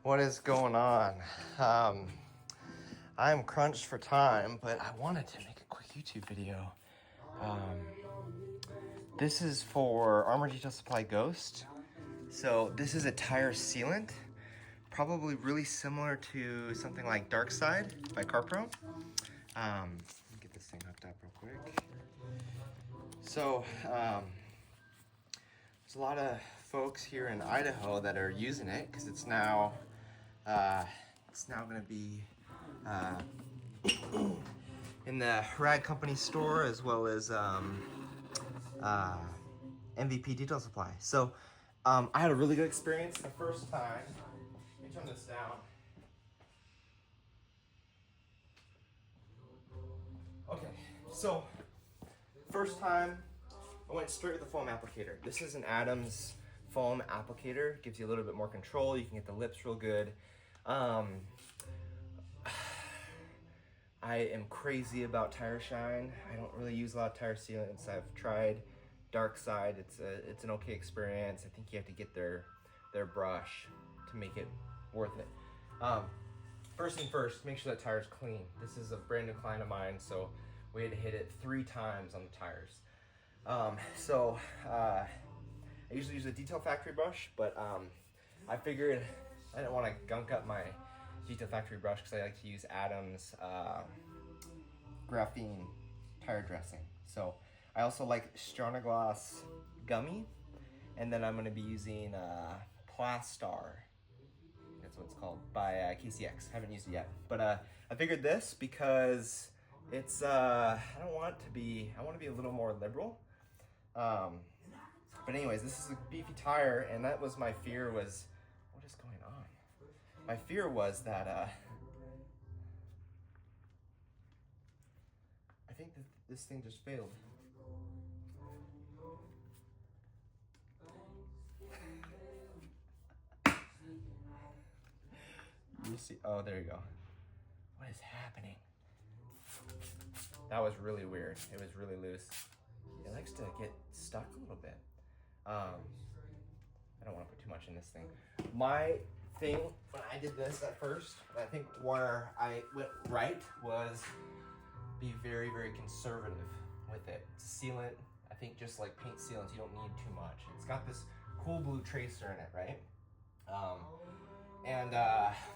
What is going on? I'm crunched for time, but I wanted to make a quick YouTube video. This is for Armour Detail Supply Ghost. So this is a tire sealant, probably really similar to something like Dark Side by CarPro. Let me get this thing hooked up real quick. So there's a lot of folks here in Idaho that are using it because it's now going to be in the Rag Company store as well as MVP Detail Supply. So I had a really good experience the first time. Let me turn this down. Okay, so first time I went straight with the foam applicator. This is an Adams foam applicator. Gives you a little bit more control. You can get the lips real good. I am crazy about tire shine. I don't really use a lot of tire sealants. I've tried Dark Side. It's an okay experience. I think you have to get their brush to make it worth it. First thing first, make sure that tire's clean. This is a brand new client of mine, so we had to hit it 3 times on the tires. I usually use a Detail Factory brush, but I figured I didn't want to gunk up my Detail Factory brush because I like to use Adams graphene tire dressing. So I also like Stronagloss gummy, and then I'm going to be using Plastar. That's what it's called, by KCX. Haven't used it yet, but I figured this because it's I want to be a little more liberal. But anyways, this is a beefy tire, and that was my fear was, what is going on? My fear was that I think that this thing just failed. You see, oh, there you go. What is happening? That was really weird. It was really loose. It likes to get stuck a little bit. I don't want to put too much in this thing. My thing when I did this at first, I think where I went right was be very, very conservative with it. It's a sealant. I think just like paint sealants, you don't need too much. It's got this cool blue tracer in it, right?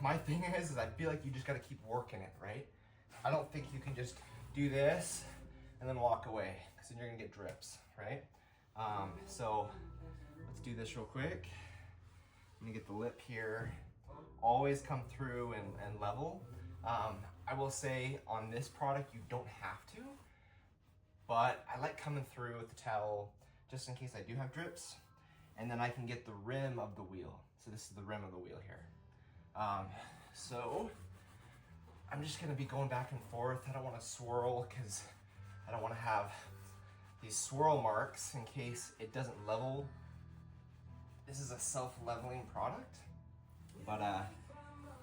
My thing is I feel like you just got to keep working it, right? I don't think you can just do this and then walk away, because then you're gonna get drips, right? So let's do this real quick. I'm gonna get the lip here. Always come through and level. I will say on this product, you don't have to, but I like coming through with the towel just in case I do have drips, and then I can get the rim of the wheel. So this is the rim of the wheel here. So I'm just gonna be going back and forth. I don't wanna swirl because I don't wanna have these swirl marks in case it doesn't level. This is a self-leveling product, but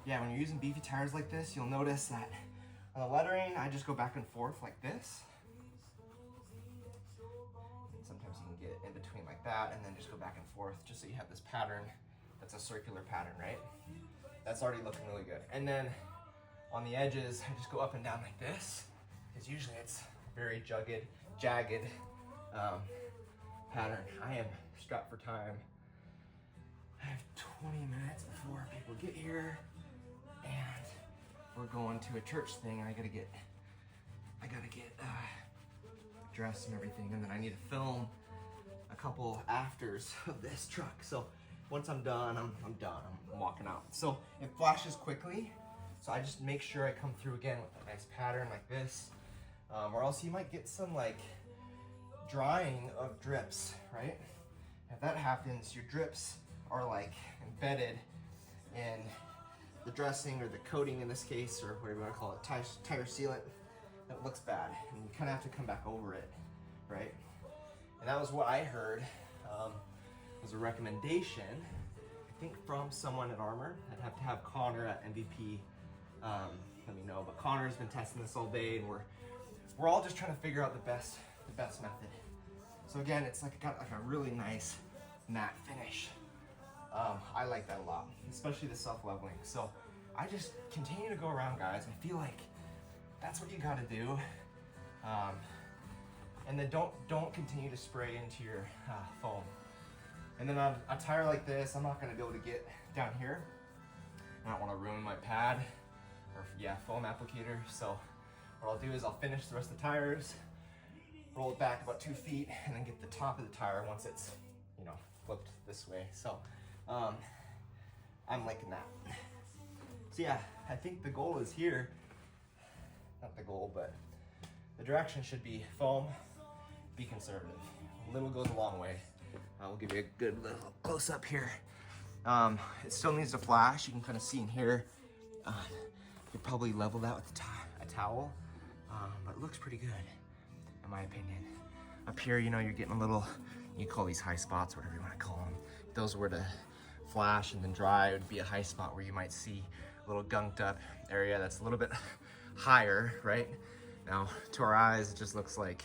yeah, when you're using beefy tires like this, you'll notice that on the lettering, I just go back and forth like this. And sometimes you can get in between like that and then just go back and forth just so you have this pattern that's a circular pattern, right? That's already looking really good. And then on the edges, I just go up and down like this, because usually it's very jagged pattern. I am strapped for time. I have 20 minutes before people get here, and we're going to a church thing. I gotta get dressed and everything, and then I need to film a couple afters of this truck. So once I'm done, I'm done. I'm walking out. So it flashes quickly, so I just make sure I come through again with a nice pattern like this, or else you might get some like drying of drips, right? If that happens, your drips are like embedded in the dressing or the coating in this case, or whatever you want to call it, tire sealant. That looks bad, and you kind of have to come back over it, right? And that was what I heard was a recommendation, I think from someone at Armour. I'd have to have Connor at MVP let me know, but Connor's been testing this all day, and we're all just trying to figure out the best method. So again, it's like got like a really nice matte finish. I like that a lot, especially the self-leveling. So I just continue to go around, guys. I feel like that's what you gotta do. And then don't continue to spray into your foam. And then on a tire like this, I'm not gonna be able to get down here. I don't wanna ruin my pad, or yeah, foam applicator. So what I'll do is I'll finish the rest of the tires, roll it back about 2 feet, and then get the top of the tire once it's, you know, flipped this way. So I'm liking that. So yeah, I think the goal is here. Not the goal, but the direction should be foam, be conservative. A little goes a long way. I'll give you a good little close up here. It still needs to flash. You can kind of see in here. You probably level that with a towel, but it looks pretty good, in my opinion. Up here, you know, you're getting a little, you call these high spots, whatever you want to call them. If those were to flash and then dry, it would be a high spot where you might see a little gunked up area that's a little bit higher, right? Now, to our eyes, it just looks like,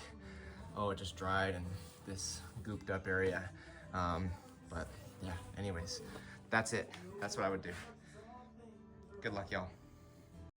oh, it just dried and this gooped up area. But yeah, anyways, that's it. That's what I would do. Good luck, y'all.